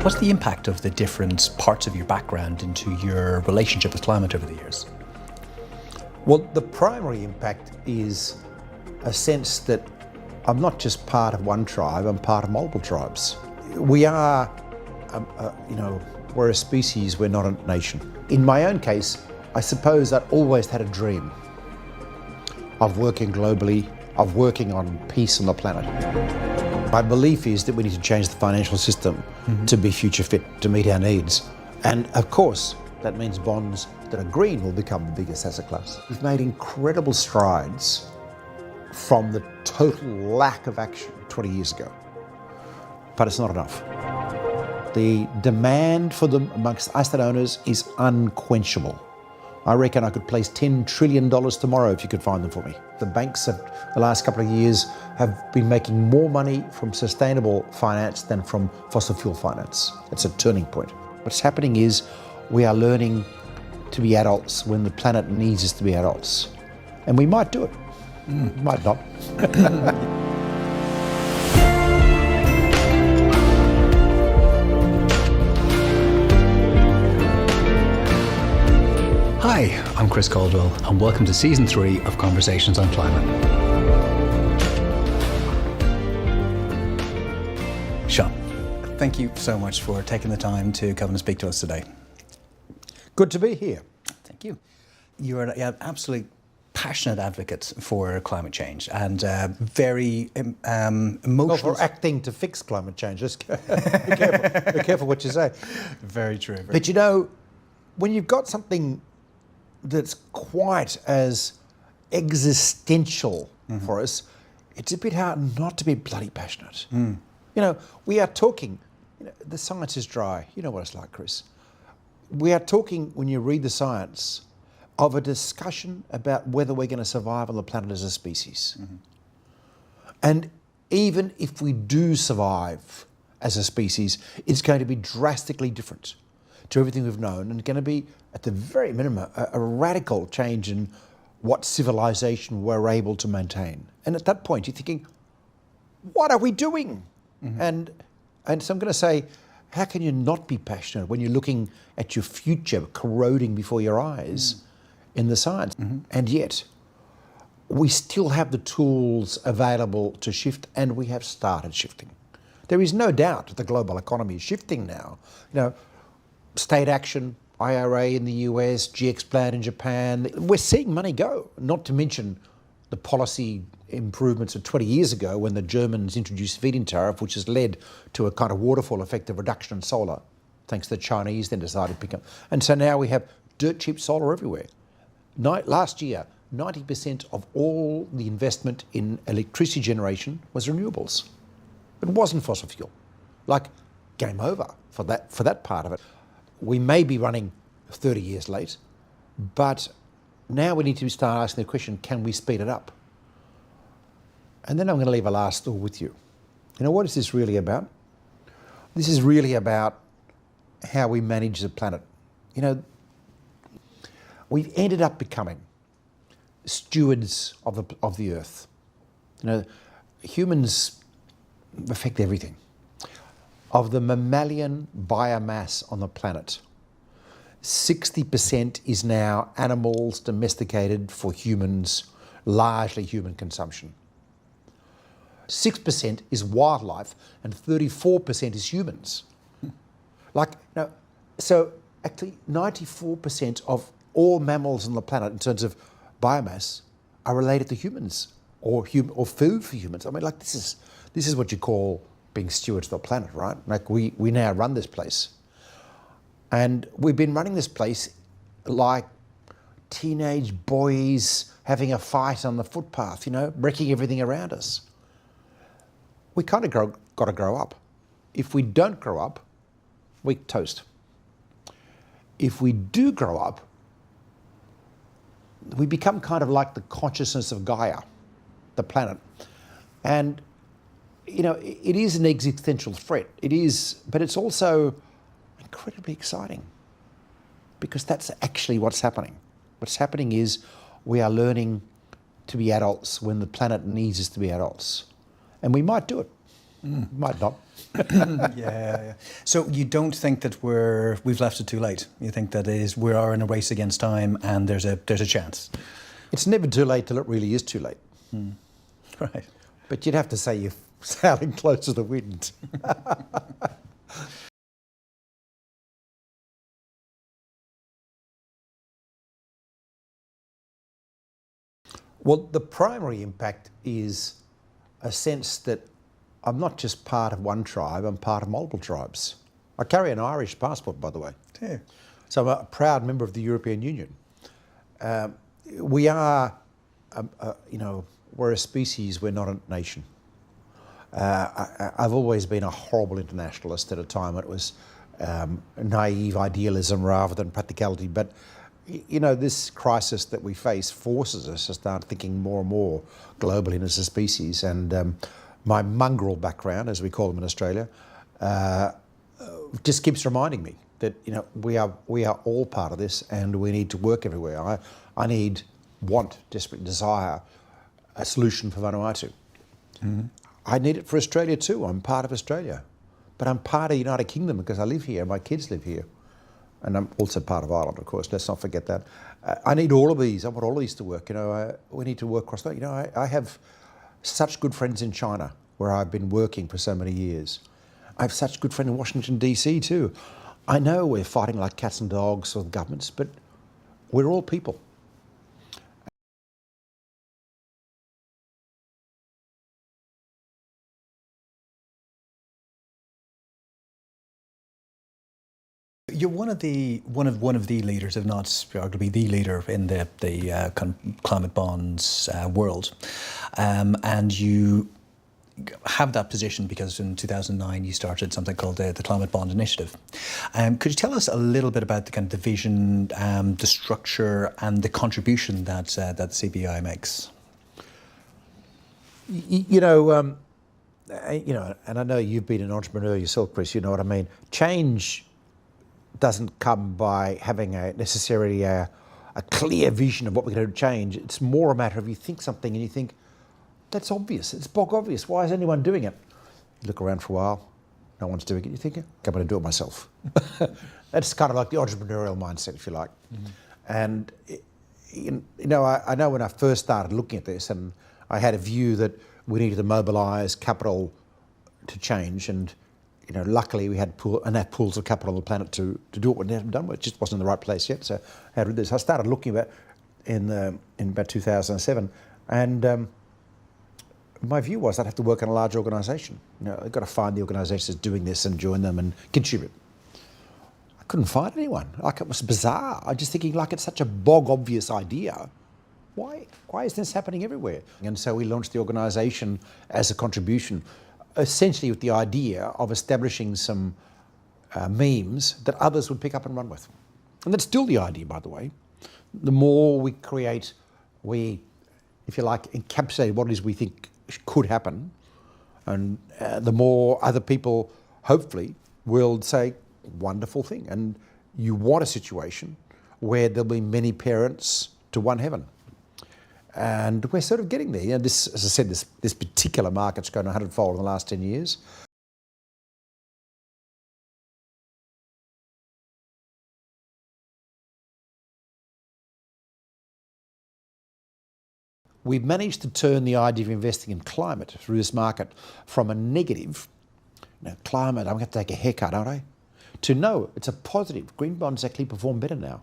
What's the impact of the different parts of your background into your relationship with climate over the years? Well, the primary impact is a sense that I'm not just part of one tribe, I'm part of multiple tribes. We are, we're a species, we're not a nation. In my own case, I suppose I'd always had a dream of working globally, of working on peace on the planet. My belief is that we need to change the financial system to be future fit, to meet our needs. And of course, that means bonds that are green will become the biggest asset class. We've made incredible strides from the total lack of action 20 years ago, but it's not enough. The demand for them amongst asset owners is unquenchable. I reckon I could place $10 trillion tomorrow if you could find them for me. The banks have, the last couple of years, have been making more money from sustainable finance than from fossil fuel finance. It's a turning point. What's happening is we are learning to be adults when the planet needs us to be adults. And we might do it. Might not. Hi, I'm Chris Caldwell, and welcome to Season 3 of Conversations on Climate. Sean, thank you so much for taking the time to come and speak to us today. Good to be here. Thank you. You're an absolutely passionate advocate for climate change and very emotional. Well, for acting to fix climate change. Just be careful. Be careful what you say. Very true. But you know, when you've got something that's quite as existential for us, it's a bit hard not to be bloody passionate. You know, we are talking, the science is dry. You know what it's like, Chris. We are talking, when you read the science, of a discussion about whether we're going to survive on the planet as a species. And even if we do survive as a species, it's going to be drastically different to everything we've known, and going to be, at the very minimum, a radical change in what civilization we're able to maintain. And at that point, you're thinking, what are we doing? And so I'm going to say, how can you not be passionate when you're looking at your future corroding before your eyes in the science? And yet, we still have the tools available to shift, and we have started shifting. There is no doubt the global economy is shifting now. You know, state action, IRA in the US, GX plan in Japan. We're seeing money go, not to mention the policy improvements of 20 years ago when the Germans introduced feed-in tariff, which has led to a kind of waterfall effect of reduction in solar, thanks to the Chinese then decided to pick up. And so now we have dirt cheap solar everywhere. Last year, 90% of all the investment in electricity generation was renewables. It wasn't fossil fuel. Like, game over for that part of it. We may be running 30 years late, but now we need to start asking the question, can we speed it up? And then I'm going to leave a last thought with you. You know, what is this really about? This is really about how we manage the planet. You know, we've ended up becoming stewards of the earth. You know, humans affect everything. Of the mammalian biomass on the planet, 60% is now animals domesticated for humans, largely human consumption. 6% is wildlife, and 34% is humans. So actually 94% of all mammals on the planet in terms of biomass are related to humans or food for humans. I mean, like, this is what you call being stewards of the planet, right? Like, we now run this place. And we've been running this place like teenage boys having a fight on the footpath, you know, wrecking everything around us. We kind of got to grow up. If we don't grow up, we're toast. If we do grow up, we become kind of like the consciousness of Gaia, the planet. And you know, it is an existential threat. It is, but it's also incredibly exciting because that's actually what's happening. What's happening is we are learning to be adults when the planet needs us to be adults. And we might do it. Might not. Yeah. So you don't think that we've left it too late? You think that we are in a race against time, and there's a chance? It's never too late till it really is too late. Right. But you'd have to say you're sailing close to the wind. Well, the primary impact is a sense that I'm not just part of one tribe, I'm part of multiple tribes. I carry an Irish passport, by the way. Yeah. So I'm a proud member of the European Union. We are, we're a species, we're not a nation. I've always been a horrible internationalist at a time when it was naive idealism rather than practicality. But, this crisis that we face forces us to start thinking more and more globally as a species. And my mongrel background, as we call them in Australia, just keeps reminding me that, we are all part of this, and we need to work everywhere. I want, desperate desire, a solution for Vanuatu. Mm-hmm. I need it for Australia too. I'm part of Australia. But I'm part of the United Kingdom because I live here, my kids live here. And I'm also part of Ireland, of course, let's not forget that. I need all of these, I want all of these to work. We need to work across that. I have such good friends in China, where I've been working for so many years. I have such good friends in Washington, DC too. I know we're fighting like cats and dogs with governments, but we're all people. You're one of the leaders, if not arguably the leader in the climate bonds world, and you have that position because in 2009 you started something called the Climate Bond Initiative. Could you tell us a little bit about the kind of the vision, the structure, and the contribution that the CBI makes? And I know you've been an entrepreneur yourself, Chris. You know what I mean. Change doesn't come by having necessarily a clear vision of what we're going to change. It's more a matter of you think something and you think, that's obvious, it's bog obvious, why is anyone doing it? You look around for a while, no one's doing it, you think, I'm going to do it myself. That's kind of like the entrepreneurial mindset, if you like. Mm-hmm. And, I know when I first started looking at this, and I had a view that we needed to mobilise capital to change, and luckily we had enough pools of capital on the planet to do what we hadn't done. It just wasn't in the right place yet. So how to do this? I started looking at in about 2007, and my view was I'd have to work in a large organisation. I've got to find the organisations doing this and join them and contribute. I couldn't find anyone. It was bizarre. I'm just thinking, it's such a bog obvious idea. Why is this happening everywhere? And so we launched the organisation as a contribution, essentially with the idea of establishing some memes that others would pick up and run with. And that's still the idea, by the way. The more we create, if you like, encapsulate what it is we think could happen, and the more other people, hopefully, will say, wonderful thing. And you want a situation where there'll be many parents to one heaven. And we're sort of getting there. This, as I said, this particular market's grown 100-fold in the last 10 years. We've managed to turn the idea of investing in climate through this market from a negative, climate, I'm going to take a haircut, aren't I? To no, it's a positive. Green bonds actually perform better now.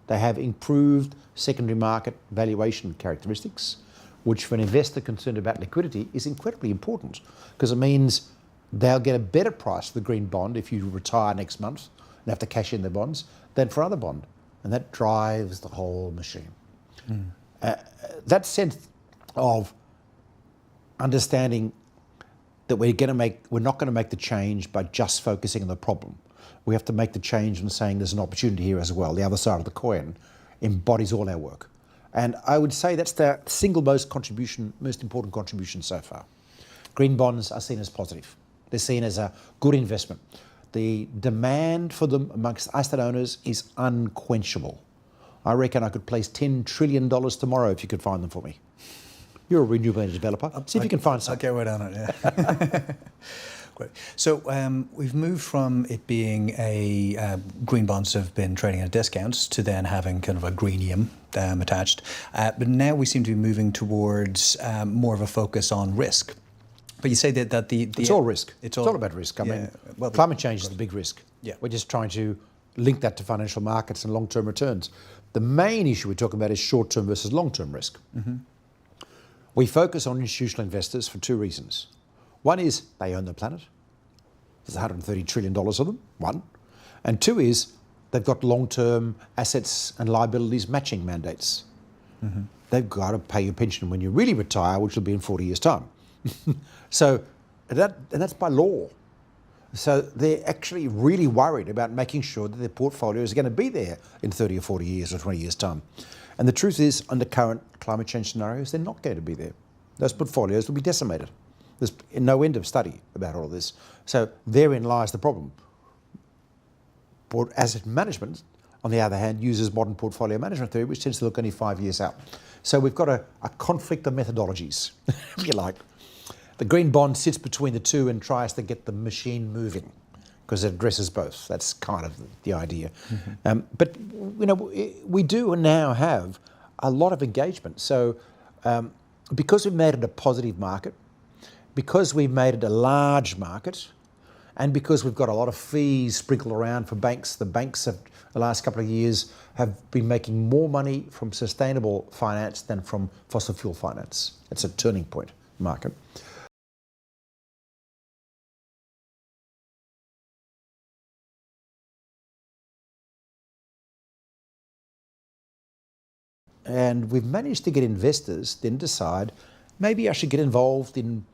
They have improved secondary market valuation characteristics, which for an investor concerned about liquidity is incredibly important, because it means they'll get a better price for the green bond if you retire next month and have to cash in their bonds than for other bond. And that drives the whole machine. Mm. That sense of understanding that we're not going to make the change by just focusing on the problem. We have to make the change and saying there's an opportunity here as well. The other side of the coin embodies all our work. And I would say that's the single most important contribution so far. Green bonds are seen as positive. They're seen as a good investment. The demand for them amongst asset owners is unquenchable. I reckon I could place $10 trillion tomorrow if you could find them for me. You're a renewable energy developer. See if you can find I'll something. get right on it, yeah. Great. So we've moved from it being green bonds have been trading at discounts to then having kind of a greenium attached. But now we seem to be moving towards more of a focus on risk. But you say that the It's all risk. It's all about risk. I mean, climate change is the big risk. Yeah. We're just trying to link that to financial markets and long-term returns. The main issue we're talking about is short-term versus long-term risk. Mm-hmm. We focus on institutional investors for two reasons. One is they own the planet. There's $130 trillion of them, one. And two is they've got long-term assets and liabilities matching mandates. Mm-hmm. They've got to pay your pension when you really retire, which will be in 40 years' time. So that's by law. So they're actually really worried about making sure that their portfolio is going to be there in 30 or 40 years or 20 years' time. And the truth is, under current climate change scenarios, they're not going to be there. Those portfolios will be decimated. There's no end of study about all of this. So therein lies the problem. Asset management, on the other hand, uses modern portfolio management theory, which tends to look only 5 years out. So we've got a conflict of methodologies, if you like. The green bond sits between the two and tries to get the machine moving because it addresses both. That's kind of the idea. Mm-hmm. But you know, we do now have a lot of engagement. So because we've made it a positive market, because we've made it a large market, and because we've got a lot of fees sprinkled around for banks, the banks have, the last couple of years, have been making more money from sustainable finance than from fossil fuel finance. It's a turning point market. And we've managed to get investors then decide, maybe I should get involved in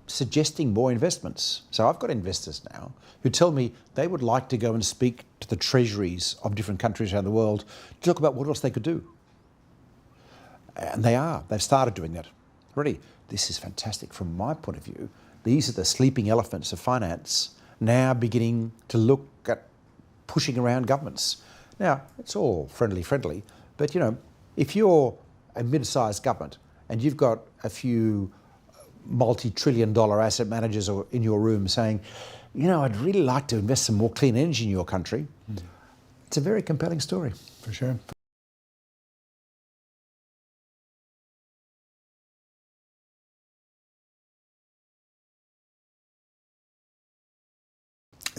suggesting more investments. So I've got investors now who tell me they would like to go and speak to the treasuries of different countries around the world to talk about what else they could do. And they've started doing that already. This is fantastic from my point of view. These are the sleeping elephants of finance now beginning to look at pushing around governments. Now, it's all friendly, but you know, if you're a mid-sized government and you've got a few multi-trillion-dollar asset managers in your room saying, you know, I'd really like to invest some more clean energy in your country, it's a very compelling story. For sure.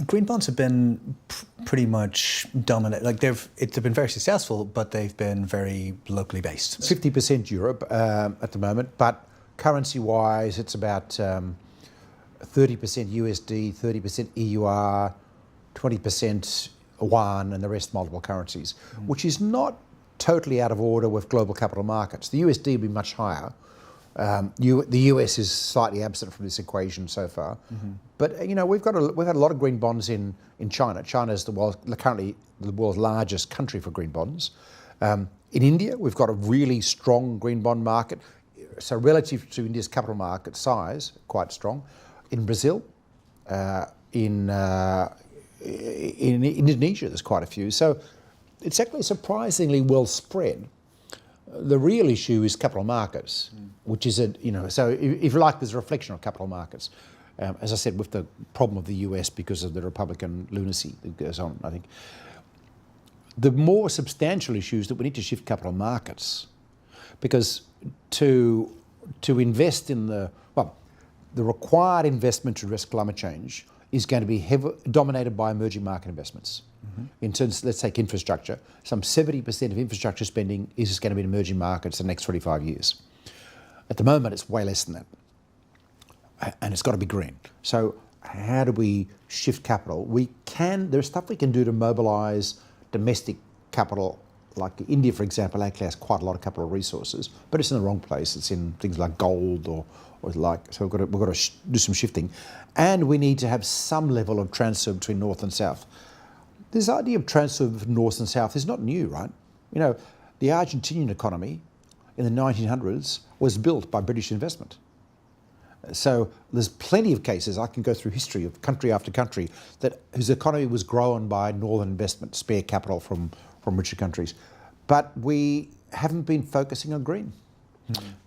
Green bonds have been pretty much dominant. Like they've been very successful, but they've been very locally based. 50% Europe at the moment, but currency-wise, it's about 30% USD, 30% EUR, 20% yuan, and the rest multiple currencies, which is not totally out of order with global capital markets. The USD will be much higher. The US is slightly absent from this equation so far, but you know we've had a lot of green bonds in China. China is currently the world's largest country for green bonds. In India, we've got a really strong green bond market, so relative to India's capital market size, quite strong. In Brazil, in Indonesia, there's quite a few. So it's actually surprisingly well spread. The real issue is capital markets, which is so if you like, there's a reflection of capital markets. As I said, with the problem of the US because of the Republican lunacy that goes on, I think. The more substantial issue is that we need to shift capital markets because to invest in the required investment to address climate change is going to be dominated by emerging market investments. In terms, let's take infrastructure. Some 70% of infrastructure spending is going to be in emerging markets in the next 25 years. At the moment, it's way less than that. And it's got to be green. So how do we shift capital? There's stuff we can do to mobilize domestic capital, like India, for example, actually has quite a lot of capital resources, but it's in the wrong place. It's in things like gold so we've got to do some shifting. And we need to have some level of transfer between North and South. This idea of transfer of North and South is not new, right? You know, the Argentinian economy in the 1900s was built by British investment. So there's plenty of cases, I can go through history of country after country, whose economy was grown by northern investment, spare capital from richer countries. But we haven't been focusing on green.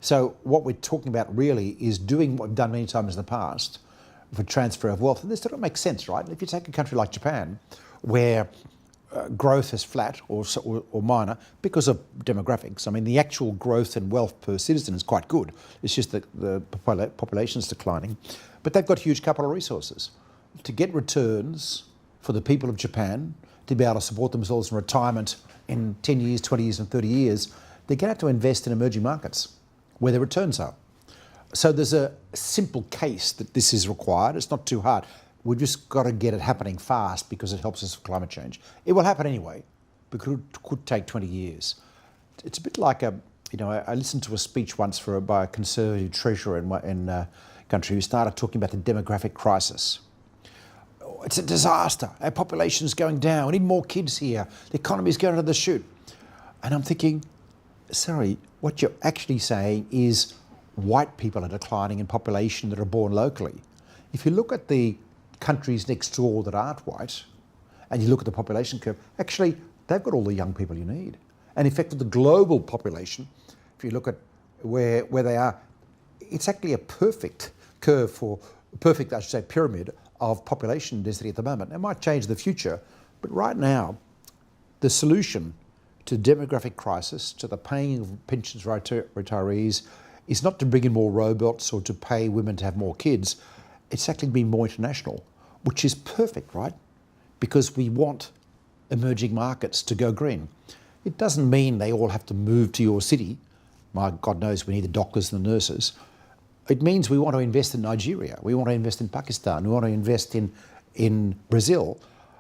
So what we're talking about really is doing what we've done many times in the past for transfer of wealth. And this doesn't make sense, right? If you take a country like Japan, where growth is flat or minor because of demographics. I mean, the actual growth in wealth per citizen is quite good. It's just that the population is declining. But they've got huge capital resources. To get returns for the people of Japan, to be able to support themselves in retirement in 10 years, 20 years and 30 years, they're going to have to invest in emerging markets where the returns are. So there's a simple case that this is required. It's not too hard. We've just got to get it happening fast because it helps us with climate change. It will happen anyway, but it could take 20 years. It's a bit like I listened to a speech once by a Conservative treasurer in a country who started talking about the demographic crisis. Oh, it's a disaster. Our population's going down. We need more kids here. The economy's going to the chute. And I'm thinking, sorry, what you're actually saying is white people are declining in population that are born locally. If you look at the countries next door that aren't white, and you look at the population curve, actually, they've got all the young people you need. And in fact, with the global population, if you look at where they are, it's actually a perfect curve pyramid of population density at the moment. It might change in the future, but right now, the solution to demographic crisis, to the paying of pensions for retirees, is not to bring in more robots or to pay women to have more kids. It's actually to be more international, which is perfect, right? Because we want emerging markets to go green. It doesn't mean they all have to move to your city. My God knows we need the doctors and the nurses. It means we want to invest in Nigeria. We want to invest in Pakistan. We want to invest in Brazil.